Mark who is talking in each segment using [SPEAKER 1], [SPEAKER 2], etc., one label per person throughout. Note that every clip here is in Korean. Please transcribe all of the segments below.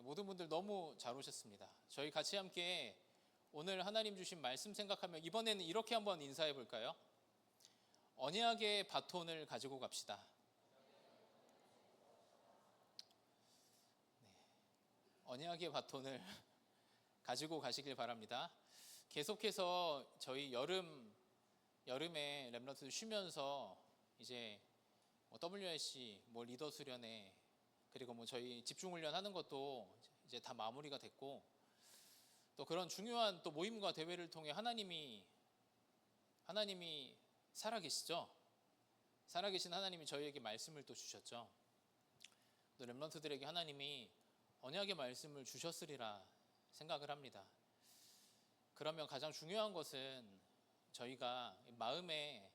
[SPEAKER 1] 모든 분들 너무 잘 오셨습니다. 저희 같이 함께 오늘 하나님 주신 말씀 생각하며 이번에는 이렇게 한번 인사해 볼까요? 언약의 바톤을 가지고 갑시다. 언약의 바톤을 가지고 가시길 바랍니다. 계속해서 저희 여름에 렘넌트 쉬면서 이제 WRC 리더 수련회 그리고 저희 집중 훈련 하는 것도 이제 다 마무리가 됐고, 또 그런 중요한 또 모임과 대회를 통해 하나님이 살아계시죠. 살아계신 하나님이 저희에게 말씀을 또 주셨죠. 또 렘넌트들에게 하나님이 언약의 말씀을 주셨으리라 생각을 합니다. 그러면 가장 중요한 것은 저희가 마음에,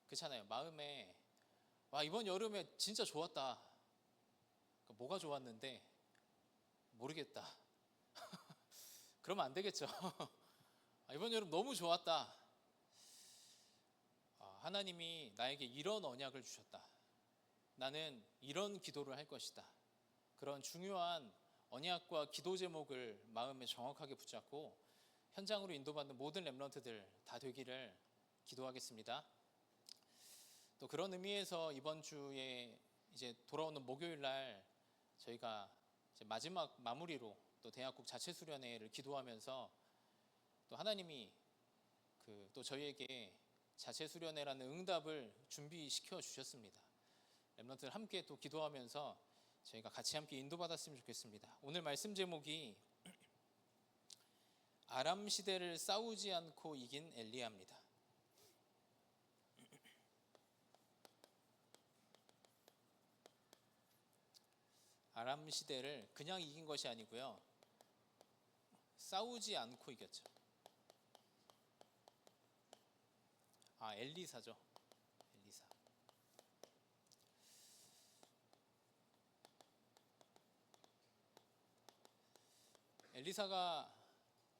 [SPEAKER 1] 그렇잖아요. 마음에 와, 이번 여름에 진짜 좋았다. 뭐가 좋았는데 모르겠다. 그러면 안 되겠죠. 이번 여름 너무 좋았다. 하나님이 나에게 이런 언약을 주셨다. 나는 이런 기도를 할 것이다. 그런 중요한 언약과 기도 제목을 마음에 정확하게 붙잡고 현장으로 인도받는 모든 렘넌트들 다 되기를 기도하겠습니다. 또 그런 의미에서 이번 주에 이제 돌아오는 목요일 날 저희가 이제 마지막 마무리로 또 대학국 자체 수련회를 기도하면서 또 하나님이 또 저희에게 자체 수련회라는 응답을 준비시켜 주셨습니다. 렘넌트들 함께 또 기도하면서 저희가 같이 함께 인도받았으면 좋겠습니다. 오늘 말씀 제목이 아람 시대를 싸우지 않고 이긴 엘리야입니다. 아람 시대를 그냥 이긴 것이 아니고요, 싸우지 않고 이겼죠. 엘리사죠. 엘리사. 엘리사가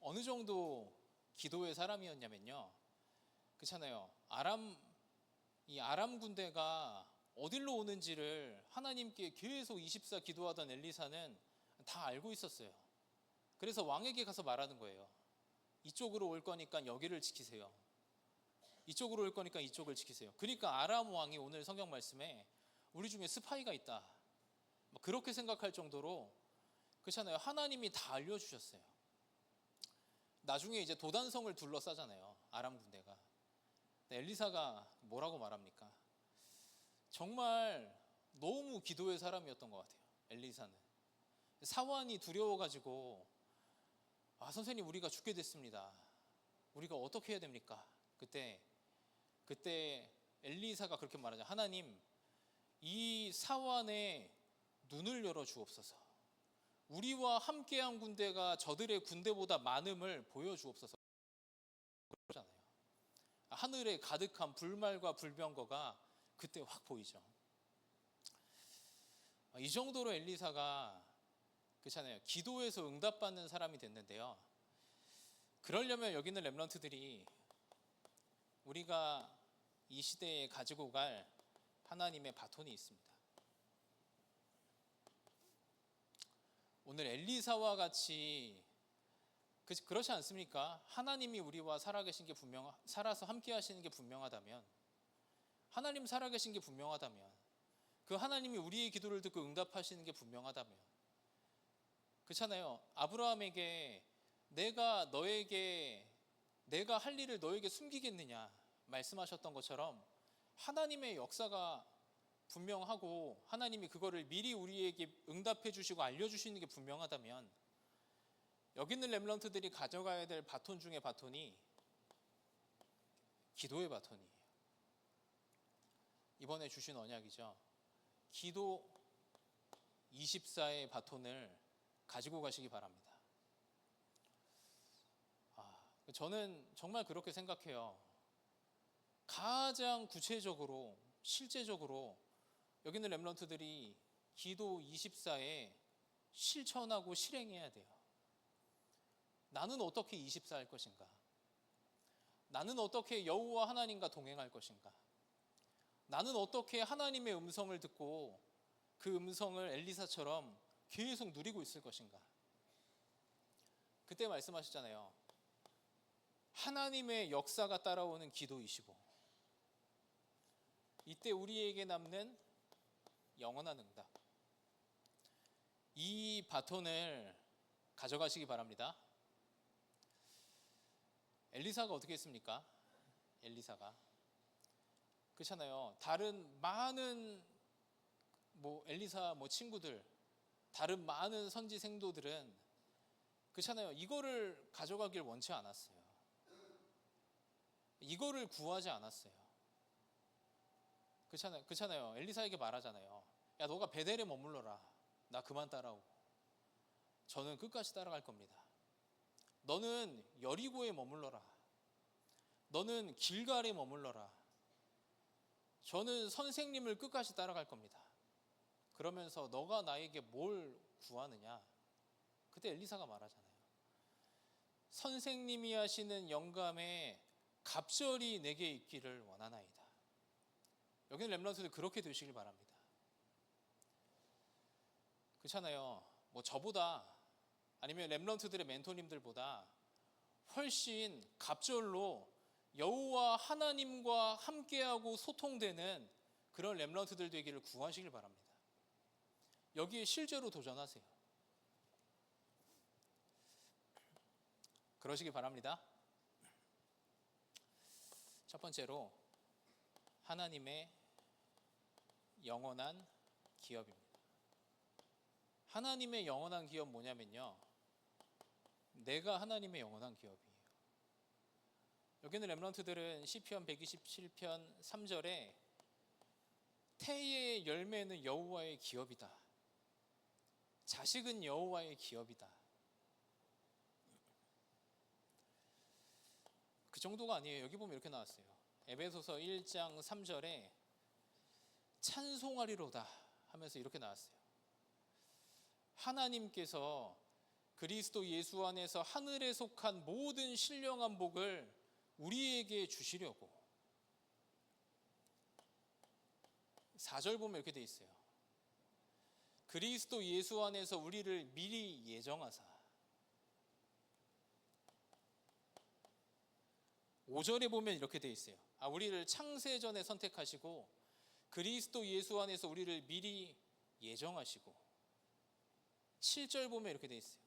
[SPEAKER 1] 어느 정도 기도의 사람이었냐면요, 그렇잖아요. 이 아람 군대가 어디로 오는지를 하나님께 계속 24 기도하던 엘리사는 다 알고 있었어요. 그래서 왕에게 가서 말하는 거예요. 이쪽으로 올 거니까 여기를 지키세요. 이쪽으로 올 거니까 이쪽을 지키세요. 그러니까 아람 왕이 오늘 성경 말씀에 우리 중에 스파이가 있다, 그렇게 생각할 정도로, 그렇잖아요. 하나님이 다 알려주셨어요. 나중에 이제 도단성을 둘러싸잖아요, 아람 군대가. 엘리사가 뭐라고 말합니까? 정말 너무 기도의 사람이었던 것 같아요. 엘리사는 사환이 두려워가지고 선생님 우리가 죽게 됐습니다. 우리가 어떻게 해야 됩니까? 그때 엘리사가 그렇게 말하죠. 하나님, 이 사환의 눈을 열어 주옵소서. 우리와 함께한 군대가 저들의 군대보다 많음을 보여주옵소서. 그러잖아요. 하늘에 가득한 불말과 불병거가 그때 확 보이죠. 이 정도로 엘리사가, 그렇잖아요, 기도에서 응답받는 사람이 됐는데요. 그러려면 여기 있는 렘넌트들이 우리가 이 시대에 가지고 갈 하나님의 바톤이 있습니다. 오늘 엘리사와 같이 그렇지 않습니까? 하나님이 우리와 살아계신 게 살아서 함께 하시는 게 분명하다면, 하나님 살아계신 게 분명하다면, 그 하나님이 우리의 기도를 듣고 응답하시는 게 분명하다면, 그렇잖아요. 아브라함에게 내가 할 일을 너에게 숨기겠느냐 말씀하셨던 것처럼 하나님의 역사가 분명하고 하나님이 그거를 미리 우리에게 응답해 주시고 알려주시는 게 분명하다면, 여기 있는 렘넌트들이 가져가야 될 바톤 중에 바톤이 기도의 바톤이에요. 이번에 주신 언약이죠. 기도 24의 바톤을 가지고 가시기 바랍니다. 저는 정말 그렇게 생각해요. 가장 구체적으로 실제적으로 여기 있는 렘넌트들이 기도 24에 실천하고 실행해야 돼요. 나는 어떻게 24 할 것인가? 나는 어떻게 여호와 하나님과 동행할 것인가? 나는 어떻게 하나님의 음성을 듣고 그 음성을 엘리사처럼 계속 누리고 있을 것인가? 그때 말씀하셨잖아요. 하나님의 역사가 따라오는 기도이시고, 이때 우리에게 남는 영원한 응답. 이 바톤을 가져가시기 바랍니다. 엘리사가 어떻게 했습니까? 엘리사가 그렇잖아요. 다른 많은 엘리사 친구들, 다른 많은 선지 생도들은 그렇잖아요. 이거를 가져가길 원치 않았어요. 이거를 구하지 않았어요. 그렇잖아요. 엘리사에게 말하잖아요. 야, 너가 베델에 머물러라. 나 그만 따라오고. 저는 끝까지 따라갈 겁니다. 너는 여리고에 머물러라. 너는 길갈에 머물러라. 저는 선생님을 끝까지 따라갈 겁니다. 그러면서 너가 나에게 뭘 구하느냐? 그때 엘리사가 말하잖아요. 선생님이 하시는 영감에 갑절이 내게 있기를 원하나이다. 여기는 렘넌트들 그렇게 되시길 바랍니다. 그렇잖아요. 저보다 아니면 렘넌트들의 멘토님들보다 훨씬 갑절로 여호와 하나님과 함께하고 소통되는 그런 렘넌트들 되기를 구하시길 바랍니다. 여기에 실제로 도전하세요. 그러시기 바랍니다. 첫 번째로 하나님의 영원한 기업입니다. 하나님의 영원한 기업 뭐냐면요, 내가 하나님의 영원한 기업이에요. 여기는 렘넌트들은 시편 127편 3절에 태의 열매는 여호와의 기업이다. 자식은 여호와의 기업이다. 그 정도가 아니에요. 여기 보면 이렇게 나왔어요. 에베소서 1장 3절에 찬송하리로다 하면서 이렇게 나왔어요. 하나님께서 그리스도 예수 안에서 하늘에 속한 모든 신령한 복을 우리에게 주시려고. 4절 보면 이렇게 돼 있어요. 그리스도 예수 안에서 우리를 미리 예정하사. 5절에 보면 이렇게 돼 있어요. 우리를 창세전에 선택하시고 그리스도 예수 안에서 우리를 미리 예정하시고. 7절 보면 이렇게 돼 있어요.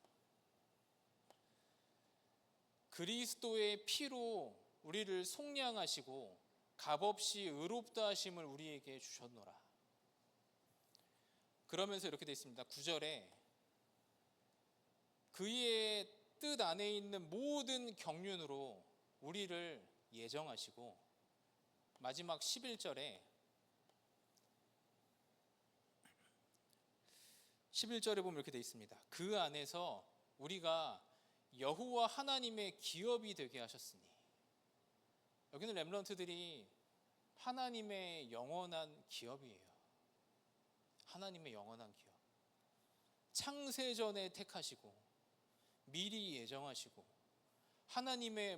[SPEAKER 1] 그리스도의 피로 우리를 속량하시고 값없이 의롭다 하심을 우리에게 주셨노라. 그러면서 이렇게 돼 있습니다. 9절에 그의 뜻 안에 있는 모든 경륜으로 우리를 예정하시고, 마지막 11절에 보면 이렇게 돼 있습니다. 그 안에서 우리가 여호와 하나님의 기업이 되게 하셨으니. 여기는 렘넌트들이 하나님의 영원한 기업이에요. 하나님의 영원한 기업. 창세전에 택하시고 미리 예정하시고 하나님의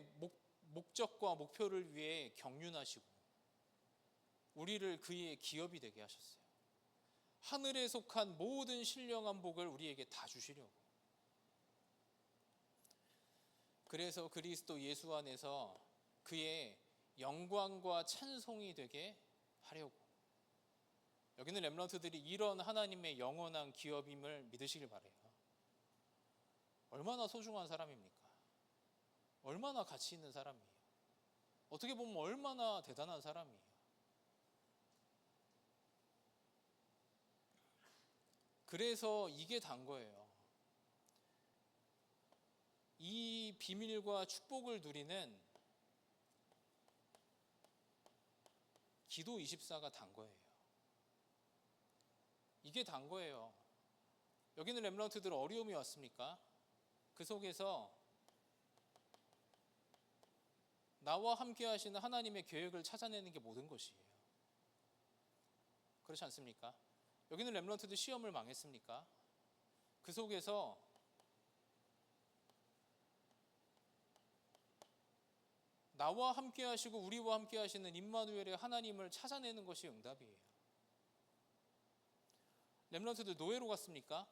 [SPEAKER 1] 목적과 목표를 위해 경륜하시고 우리를 그의 기업이 되게 하셨어요. 하늘에 속한 모든 신령한 복을 우리에게 다 주시려고. 그래서 그리스도 예수 안에서 그의 영광과 찬송이 되게 하려고. 여기는 렘넌트들이 이런 하나님의 영원한 기업임을 믿으시길 바라요. 얼마나 소중한 사람입니까? 얼마나 가치 있는 사람이에요. 어떻게 보면 얼마나 대단한 사람이에요. 그래서 이게 단 거예요. 이 비밀과 축복을 누리는 기도 24가 단 거예요. 이게 단 거예요. 여기는 렘넌트들 어려움이 왔습니까? 그 속에서 나와 함께 하시는 하나님의 계획을 찾아내는 게 모든 것이에요. 그렇지 않습니까? 여기는 렘넌트들 시험을 망했습니까? 그 속에서 나와 함께 하시고 우리와 함께 하시는 임마누엘의 하나님을 찾아내는 것이 응답이에요. 렘넌트들 노예로 갔습니까?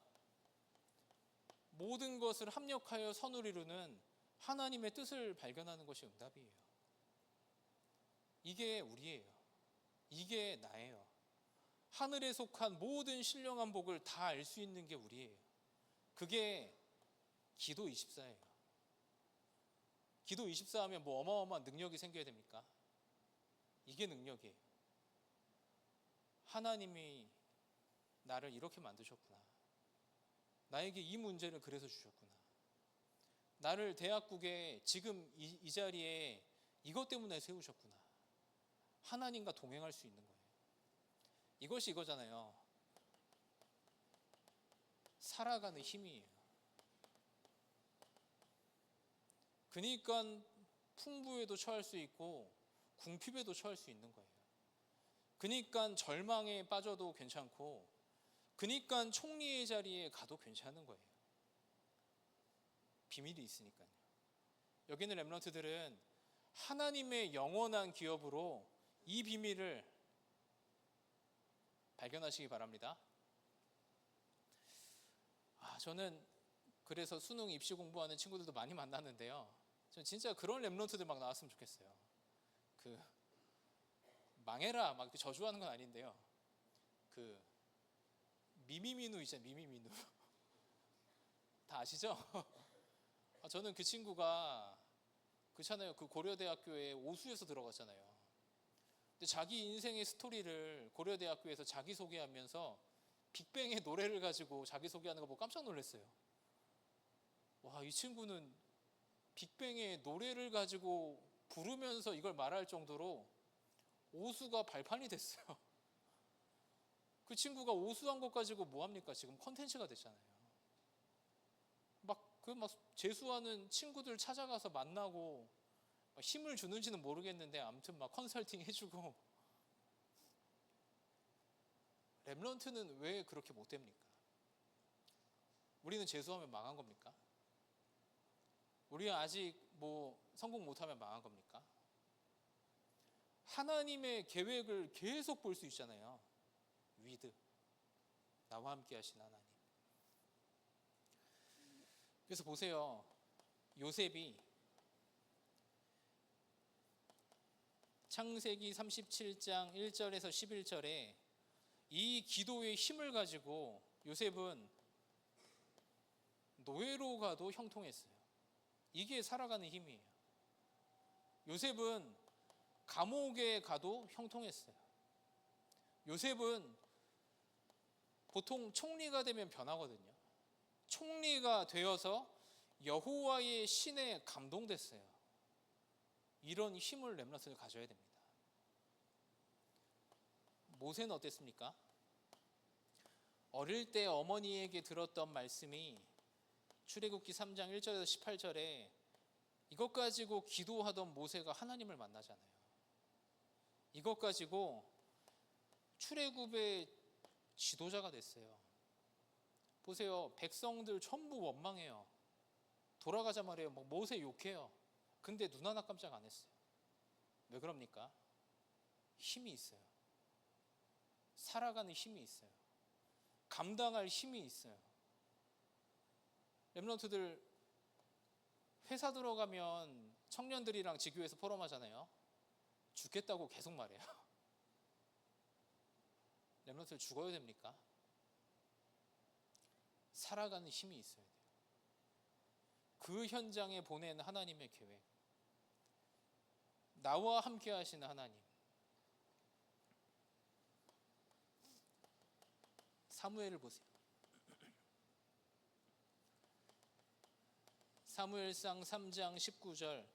[SPEAKER 1] 모든 것을 합력하여 선을 이루는 하나님의 뜻을 발견하는 것이 응답이에요. 이게 우리예요. 이게 나예요. 하늘에 속한 모든 신령한 복을 다 알 수 있는 게 우리예요. 그게 기도 24예요. 기도 24 하면 뭐 어마어마한 능력이 생겨야 됩니까? 이게 능력이에요. 하나님이 나를 이렇게 만드셨구나. 나에게 이 문제를 그래서 주셨구나. 나를 대학국에 지금 이 자리에 이것 때문에 세우셨구나. 하나님과 동행할 수 있는 거예요. 이것이 이거잖아요. 살아가는 힘이에요. 그러니까 풍부에도 처할 수 있고 궁핍에도 처할 수 있는 거예요. 그러니까 절망에 빠져도 괜찮고, 그러니까 총리의 자리에 가도 괜찮은 거예요. 비밀이 있으니까요. 여기 있는 렘넌트들은 하나님의 영원한 기업으로 이 비밀을 발견하시기 바랍니다. 저는 그래서 수능 입시 공부하는 친구들도 많이 만났는데요. 저는 진짜 그런 렘넌트들 막 나왔으면 좋겠어요. 망해라 막 저주하는 건 아닌데요. 미미민우 있잖아요. 미미민우. 다 아시죠? 저는 그 친구가 그렇잖아요. 그 고려대학교에 오수에서 들어갔잖아요. 근데 자기 인생의 스토리를 고려대학교에서 자기소개하면서 빅뱅의 노래를 가지고 자기소개하는 거 보고 깜짝 놀랐어요. 와, 이 친구는 빅뱅의 노래를 가지고 부르면서 이걸 말할 정도로 오수가 발판이 됐어요. 그 친구가 오수한 것 가지고 뭐합니까? 지금 컨텐츠가 됐잖아요. 막 재수하는 친구들 찾아가서 만나고 힘을 주는지는 모르겠는데 아무튼 막 컨설팅 해주고. 렘넌트는 왜 그렇게 못 됩니까? 우리는 재수하면 망한 겁니까? 우리는 아직 성공 못하면 망한 겁니까? 하나님의 계획을 계속 볼 수 있잖아요. 위드, 나와 함께 하신 하나님. 그래서 보세요. 요셉이 창세기 37장 1절에서 11절에 이 기도의 힘을 가지고 요셉은 노예로 가도 형통했어요. 이게 살아가는 힘이에요. 요셉은 감옥에 가도 형통했어요. 요셉은 보통 총리가 되면 변하거든요. 총리가 되어서 여호와의 신에 감동됐어요. 이런 힘을 렘넌트는 가져야 됩니다. 모세는 어땠습니까? 어릴 때 어머니에게 들었던 말씀이 출애굽기 3장 1절에서 18절에 이것 가지고 기도하던 모세가 하나님을 만나잖아요. 이것 가지고 출애굽의 지도자가 됐어요. 보세요. 백성들 전부 원망해요. 돌아가자 말이에요. 모세 욕해요. 근데 눈 하나 깜짝 안 했어요. 왜 그럽니까? 힘이 있어요. 살아가는 힘이 있어요. 감당할 힘이 있어요. 렘넌트들 회사 들어가면 청년들이랑 지교에서 포럼하잖아요. 죽겠다고 계속 말해요. 렘넌트들 죽어야 됩니까? 살아가는 힘이 있어야 돼요. 그 현장에 보낸 하나님의 계획, 나와 함께 하시는 하나님. 사무엘을 보세요. 사무엘상 3장 19절,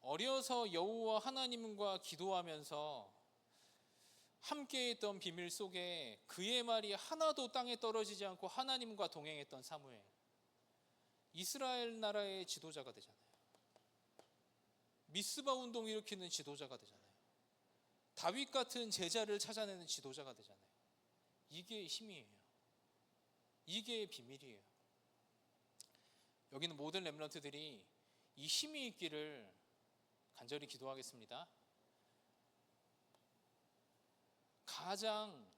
[SPEAKER 1] 어려서 여호와 하나님과 기도하면서 함께했던 비밀 속에 그의 말이 하나도 땅에 떨어지지 않고 하나님과 동행했던 사무엘, 이스라엘 나라의 지도자가 되잖아요. 미스바 운동 일으키는 지도자가 되잖아요. 다윗 같은 제자를 찾아내는 지도자가 되잖아요. 이게 힘이에요. 이게 비밀이에요. 여기는 모든 렘넌트들이 이 힘이 있기를 간절히 기도하겠습니다. 가장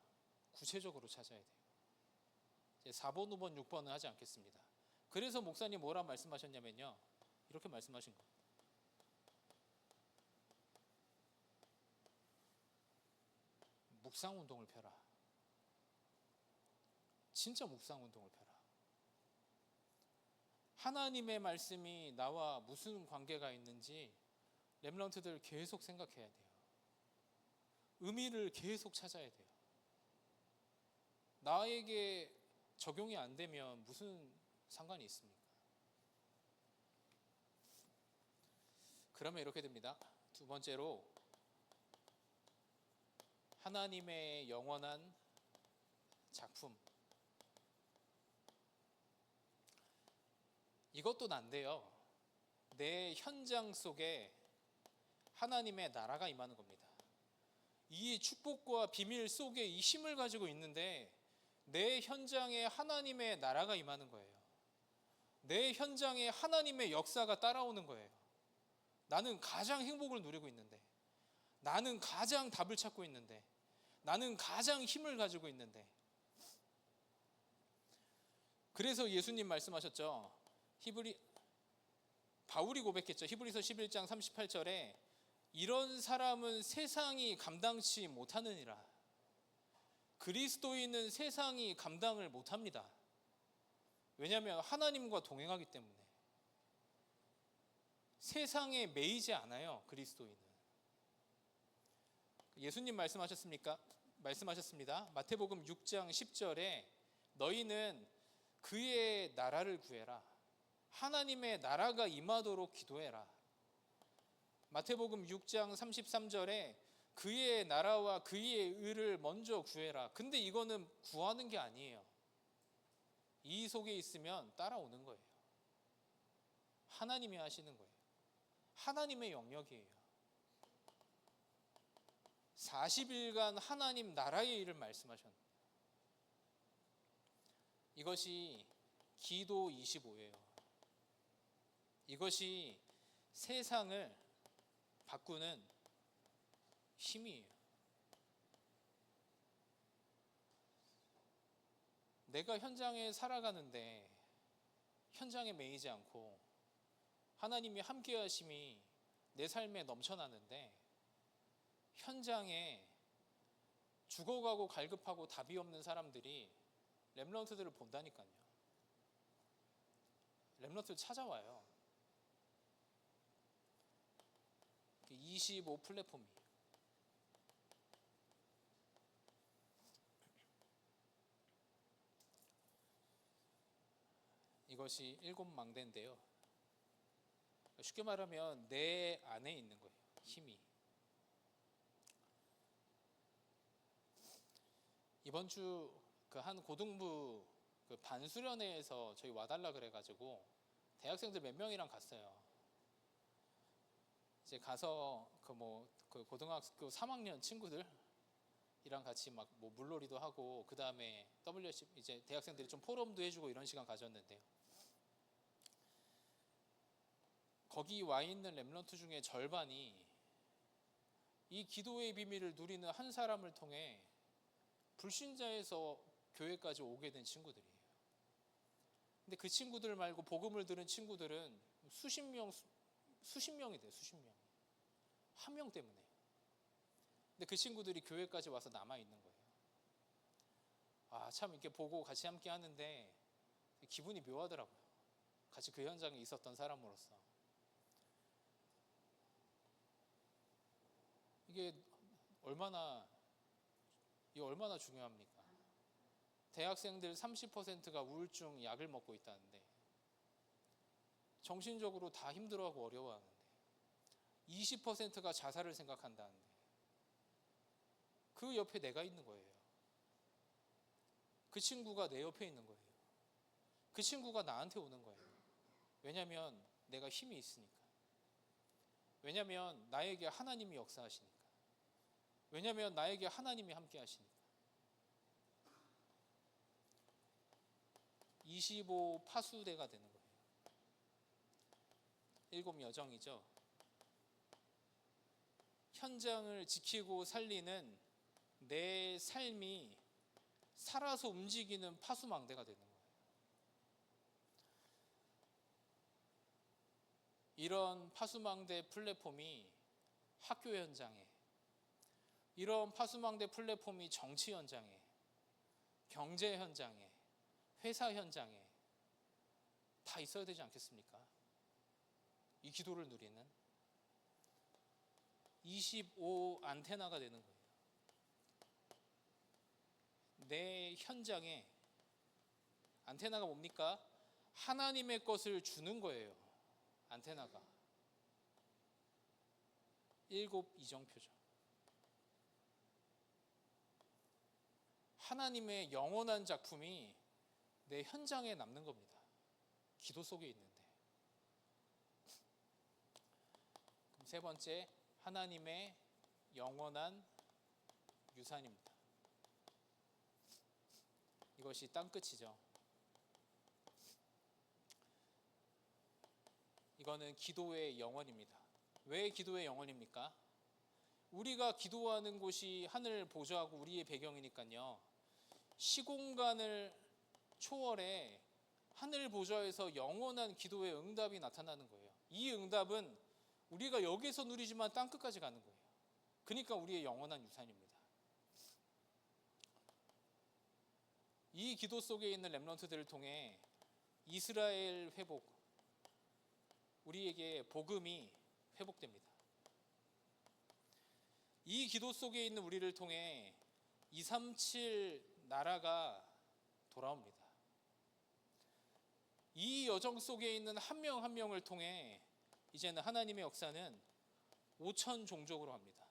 [SPEAKER 1] 구체적으로 찾아야 돼요. 이제 4번, 5번, 6번은 하지 않겠습니다. 그래서 목사님 뭐라 말씀하셨냐면요, 이렇게 말씀하신 거예요. 묵상운동을 펴라. 진짜 묵상운동을 펴라. 하나님의 말씀이 나와 무슨 관계가 있는지 렘넌트들 계속 생각해야 돼요. 의미를 계속 찾아야 돼요. 나에게 적용이 안 되면 무슨 상관이 있습니까? 그러면 이렇게 됩니다. 두 번째로, 하나님의 영원한 작품. 이것도 난데요, 내 현장 속에 하나님의 나라가 임하는 겁니다. 이 축복과 비밀 속에 이 힘을 가지고 있는데 내 현장에 하나님의 나라가 임하는 거예요. 내 현장에 하나님의 역사가 따라오는 거예요. 나는 가장 행복을 누리고 있는데, 나는 가장 답을 찾고 있는데, 나는 가장 힘을 가지고 있는데. 그래서 예수님 말씀하셨죠. 바울이 고백했죠. 히브리서 11장 38절에 이런 사람은 세상이 감당치 못하느니라. 그리스도인은 세상이 감당을 못합니다. 왜냐하면 하나님과 동행하기 때문에. 세상에 매이지 않아요, 그리스도인은. 예수님 말씀하셨습니다. 마태복음 6장 10절에 너희는 그의 나라를 구해라. 하나님의 나라가 임하도록 기도해라. 마태복음 6장 33절에 그의 나라와 그의 의를 먼저 구해라. 근데 이거는 구하는 게 아니에요. 이 속에 있으면 따라오는 거예요. 하나님이 하시는 거예요. 하나님의 영역이에요. 40일간 하나님 나라의 일을 말씀하셨는데, 이것이 기도 25예요. 이것이 세상을 바꾸는 힘이에요. 내가 현장에 살아가는데 현장에 매이지 않고 하나님이 함께 하심이 내 삶에 넘쳐나는데 현장에 죽어가고 갈급하고 답이 없는 사람들이 렘넌트들을 본다니까요. 렘넌트 찾아와요. 25 플랫폼이. 이것이 7망대인데요. 쉽게 말하면 내 안에 있는 거예요, 힘이. 이번 주 그 한 고등부 그 반수련회에서 저희 와달라 그래가지고 대학생들 몇 명이랑 갔어요. 이제 가서 그 고등학교 3학년 친구들이랑 같이 막 뭐 물놀이도 하고, 그 다음에 WC 이제 대학생들이 좀 포럼도 해주고 이런 시간 가졌는데요. 거기 와 있는 렘넌트 중에 절반이 이 기도의 비밀을 누리는 한 사람을 통해 불신자에서 교회까지 오게 된 친구들이에요. 근데 그 친구들 말고 복음을 들은 친구들은 수십 명이 돼요. 수십 명. 한 명 때문에. 근데 그 친구들이 교회까지 와서 남아 있는 거예요. 아, 참 이렇게 보고 같이 함께 하는데 기분이 묘하더라고요. 같이 그 현장에 있었던 사람으로서. 이게 얼마나 중요합니까? 대학생들 30%가 우울증 약을 먹고 있다는데, 정신적으로 다 힘들어하고 어려워하는데, 20%가 자살을 생각한다는데, 그 옆에 내가 있는 거예요. 그 친구가 내 옆에 있는 거예요. 그 친구가 나한테 오는 거예요. 왜냐하면 내가 힘이 있으니까. 왜냐하면 나에게 하나님이 역사하시니까. 왜냐하면 나에게 하나님이 함께 하시니까. 25 파수대가 되는 거예요. 7 여정이죠. 현장을 지키고 살리는 내 삶이 살아서 움직이는 파수망대가 되는 거예요. 이런 파수망대 플랫폼이 학교 현장에, 이런 파수망대 플랫폼이 정치 현장에, 경제 현장에, 회사 현장에 다 있어야 되지 않겠습니까? 이 기도를 누리는 25 안테나가 되는 거예요. 내 현장에 안테나가 뭡니까? 하나님의 것을 주는 거예요. 안테나가 7 이정표죠. 하나님의 영원한 작품이 내 현장에 남는 겁니다. 기도 속에 있는데. 그럼 세 번째, 하나님의 영원한 유산입니다. 이것이 땅끝이죠. 이거는 기도의 영원입니다. 왜 기도의 영원입니까? 우리가 기도하는 곳이 하늘 보좌하고 우리의 배경이니까요. 시공간을 초월해 하늘 보좌에서 영원한 기도의 응답이 나타나는 거예요. 이 응답은 우리가 여기서 누리지만 땅끝까지 가는 거예요. 그러니까 우리의 영원한 유산입니다. 이 기도 속에 있는 렘넌트들을 통해 이스라엘 회복, 우리에게 복음이 회복됩니다. 이 기도 속에 있는 우리를 통해 237 나라가 돌아옵니다. 이 여정 속에 있는 한 명 한 명을 통해 이제는 하나님의 역사는 5천 종족으로 합니다.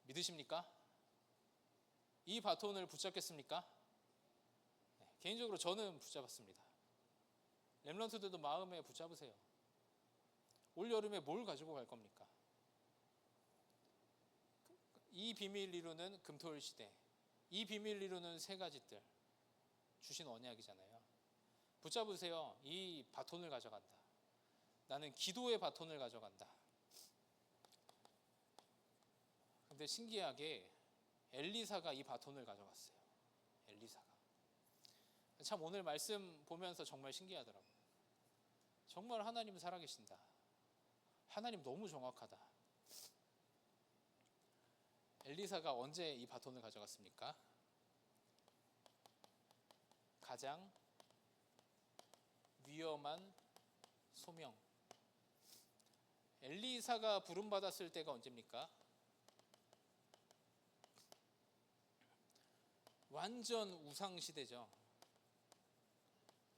[SPEAKER 1] 믿으십니까? 이 바톤을 붙잡겠습니까? 네, 개인적으로 저는 붙잡았습니다. 렘넌트들도 마음에 붙잡으세요. 올 여름에 뭘 가지고 갈 겁니까? 이 비밀 이루는 금토일 시대, 이 비밀 이루는 세 가지 뜰 주신 언약이잖아요. 붙잡으세요. 이 바톤을 가져간다. 나는 기도의 바톤을 가져간다. 근데 신기하게 엘리사가 이 바톤을 가져갔어요. 엘리사가. 참 오늘 말씀 보면서 정말 신기하더라고요. 정말 하나님 살아계신다. 하나님 너무 정확하다. 엘리사가 언제 이 바톤을 가져갔습니까? 가장 위험한 소명. 엘리사가 부름받았을 때가 언제입니까? 완전 우상시대죠.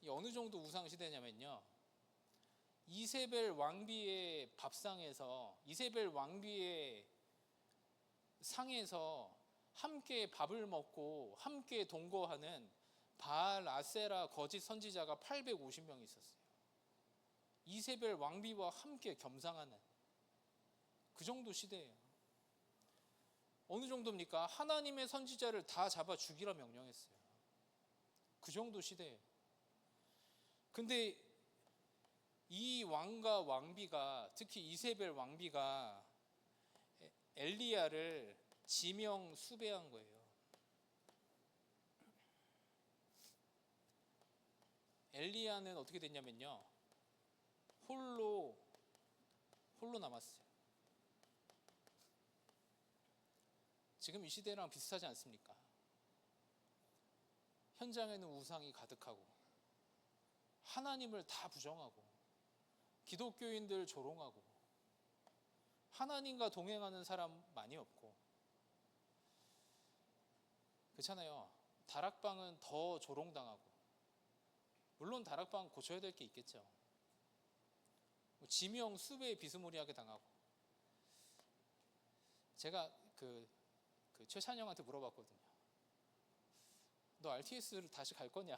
[SPEAKER 1] 어느 정도 우상시대냐면요, 이세벨 왕비의 밥상에서, 이세벨 왕비의 상에서 함께 밥을 먹고 함께 동거하는 바알 아세라 거짓 선지자가 850명 있었어요. 이세벨 왕비와 함께 겸상하는 그 정도 시대예요. 어느 정도입니까? 하나님의 선지자를 다 잡아 죽이라 명령했어요. 그 정도 시대예요. 근데 이 왕과 왕비가, 특히 이세벨 왕비가 엘리야를 지명 수배한 거예요. 엘리야는 어떻게 됐냐면요, 홀로 남았어요. 지금 이 시대랑 비슷하지 않습니까? 현장에는 우상이 가득하고 하나님을 다 부정하고 기독교인들 조롱하고 하나님과 동행하는 사람 많이 없고, 그렇잖아요. 다락방은 더 조롱당하고, 물론 다락방 고쳐야 될 게 있겠죠. 지명 수배에 비스무리하게 당하고. 제가 그 최찬영한테 물어봤거든요. 너 RTS를 다시 갈 거냐?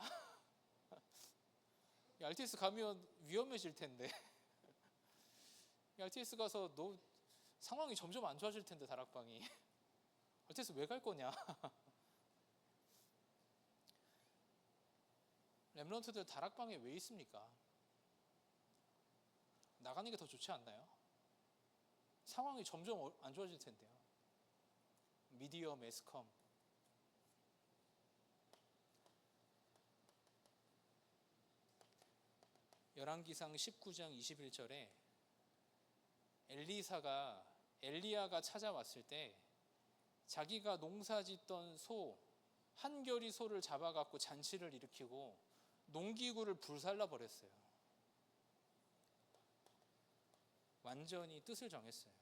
[SPEAKER 1] RTS 가면 위험해질 텐데. RTS 가서 너 상황이 점점 안 좋아질 텐데, 다락방이. RTS 왜 갈 거냐? 렘넌트들 다락방에 왜 있습니까? 나가는 게 더 좋지 않나요? 상황이 점점 안 좋아질 텐데요. 미디어, 매스컴. 열왕기상 19장 21절에 엘리야가 찾아왔을 때 자기가 농사짓던 소 한 겨리 소를 잡아갖고 잔치를 일으키고 농기구를 불살라 버렸어요. 완전히 뜻을 정했어요.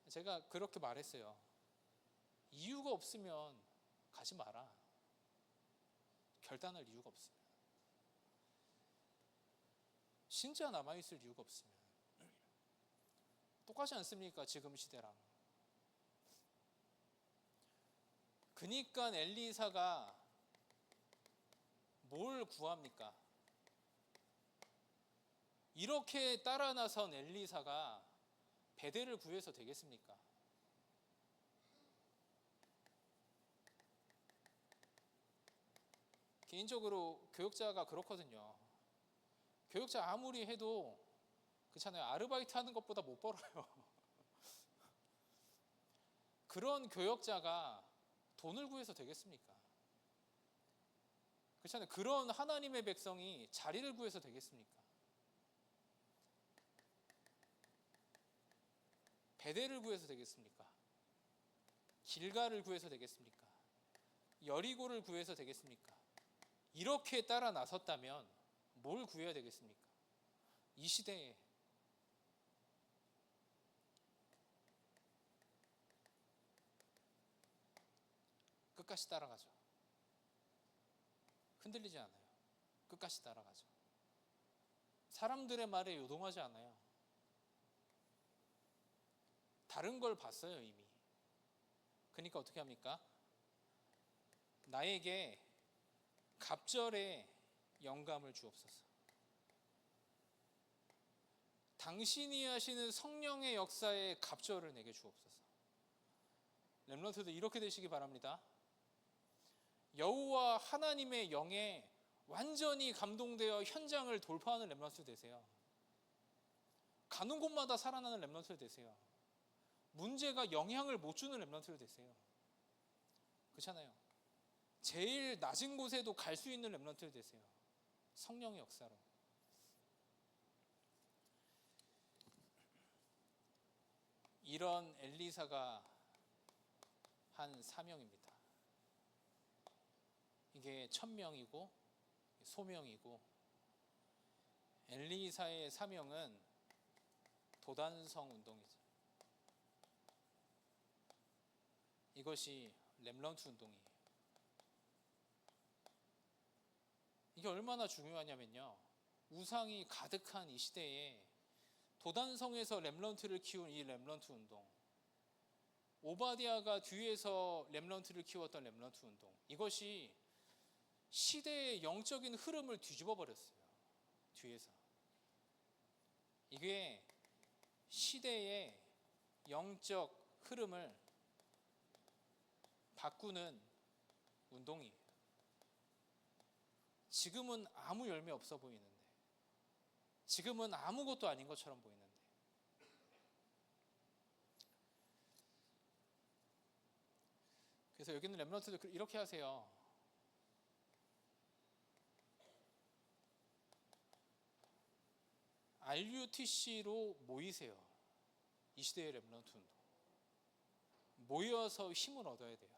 [SPEAKER 1] 제가 그렇게 말했어요. 이유가 없으면 가지 마라. 결단할 이유가 없으면. 진짜 남아있을 이유가 없으면. 똑같지 않습니까? 지금 시대랑. 그러니까 엘리사가 뭘 구합니까? 이렇게 따라 나선 엘리사가 베델을 구해서 되겠습니까? 개인적으로 교역자가 그렇거든요. 교역자 아무리 해도 그렇잖아요. 아르바이트 하는 것보다 못 벌어요. 그런 교역자가 돈을 구해서 되겠습니까? 그렇잖아요. 그런 하나님의 백성이 자리를 구해서 되겠습니까? 베델을 구해서 되겠습니까? 길가를 구해서 되겠습니까? 여리고를 구해서 되겠습니까? 이렇게 따라 나섰다면 뭘 구해야 되겠습니까? 이 시대에 끝까지 따라가죠. 흔들리지 않아요. 끝까지 따라가죠. 사람들의 말에 요동하지 않아요. 다른 걸 봤어요, 이미. 그러니까 어떻게 합니까? 나에게 갑절의 영감을 주옵소서. 당신이 하시는 성령의 역사에 갑절을 내게 주옵소서. 렘넌트들 이렇게 되시기 바랍니다. 여호와 하나님의 영에 완전히 감동되어 현장을 돌파하는 렘넌트 되세요. 가는 곳마다 살아나는 렘넌트 되세요. 문제가 영향을 못 주는 렘넌트 되세요. 그렇잖아요. 제일 낮은 곳에도 갈 수 있는 렘넌트 되세요. 성령의 역사로. 이런 엘리사가 한 사명입니다. 이게 천명이고 소명이고, 엘리사의 사명은 도단성 운동이죠. 이것이 렘넌트 운동이에요. 이게 얼마나 중요하냐면요, 우상이 가득한 이 시대에 도단성에서 렘넌트를 키운 이 렘넌트 운동, 오바댜가 뒤에서 렘넌트를 키웠던 렘넌트 운동, 이것이 시대의 영적인 흐름을 뒤집어 버렸어요. 뒤에서. 이게 시대의 영적 흐름을 바꾸는 운동이에요. 지금은 아무 열매 없어 보이는데, 지금은 아무것도 아닌 것처럼 보이는데, 그래서 여기 있는 렘넌트들 이렇게 하세요. RUTC로 모이세요. 이 시대의 렘넌트 운동. 모여서 힘을 얻어야 돼요.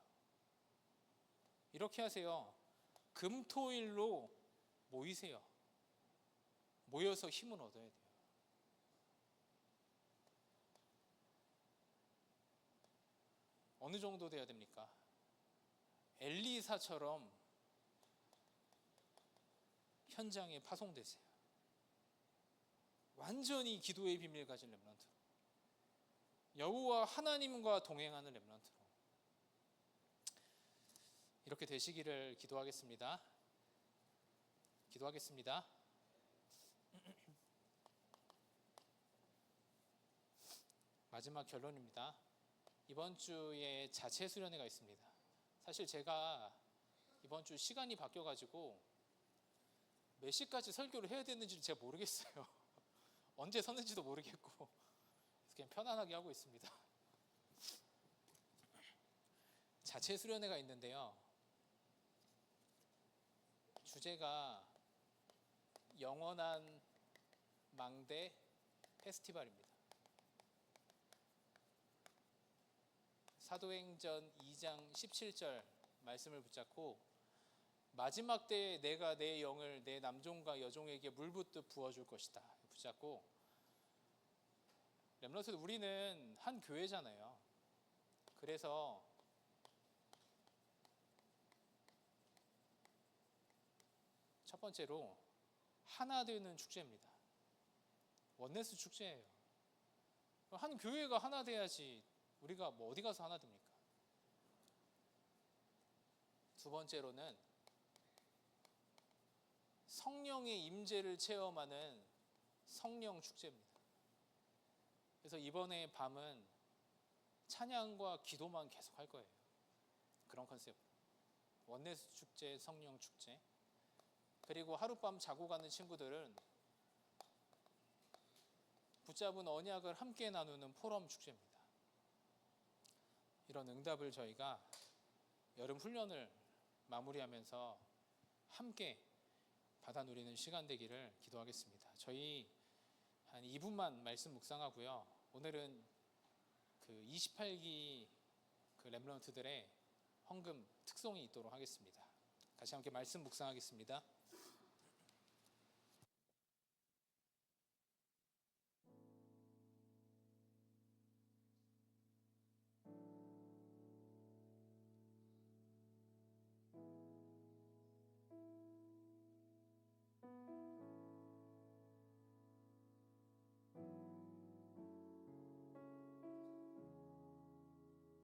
[SPEAKER 1] 이렇게 하세요. 금토일로 모이세요. 모여서 힘을 얻어야 돼요. 어느 정도 돼야 됩니까? 엘리사처럼 현장에 파송되세요. 완전히 기도의 비밀 가진 렘넌트로, 여호와 하나님과 동행하는 렘넌트로 이렇게 되시기를 기도하겠습니다. 기도하겠습니다. 마지막 결론입니다. 이번 주에 자체 수련회가 있습니다. 사실 제가 이번 주 시간이 바뀌어가지고 몇 시까지 설교를 해야 되는지 제가 모르겠어요. 언제 섰는지도 모르겠고 그냥 편안하게 하고 있습니다. 자체 수련회가 있는데요, 주제가 영원한 망대 페스티벌입니다. 사도행전 2장 17절 말씀을 붙잡고 마지막 때에 내가 내 영을 내 남종과 여종에게 물붓듯 부어줄 것이다 붙잡고, 렘넌트 우리는 한 교회잖아요. 그래서 첫 번째로 하나 되는 축제입니다. 원네스 축제예요. 한 교회가 하나 돼야지 우리가 뭐 어디 가서 하나 됩니까? 두 번째로는 성령의 임재를 체험하는 성령 축제입니다. 그래서 이번에 밤은 찬양과 기도만 계속 할 거예요. 그런 컨셉. 원네스 축제, 성령 축제. 그리고 하룻밤 자고 가는 친구들은 붙잡은 언약을 함께 나누는 포럼 축제입니다. 이런 응답을 저희가 여름 훈련을 마무리하면서 함께 받아 누리는 시간 되기를 기도하겠습니다. 저희 한 2분만 말씀 묵상하고요. 오늘은 그 28기 그 렘넌트들의 헌금 특송이 있도록 하겠습니다. 같이 함께 말씀 묵상하겠습니다.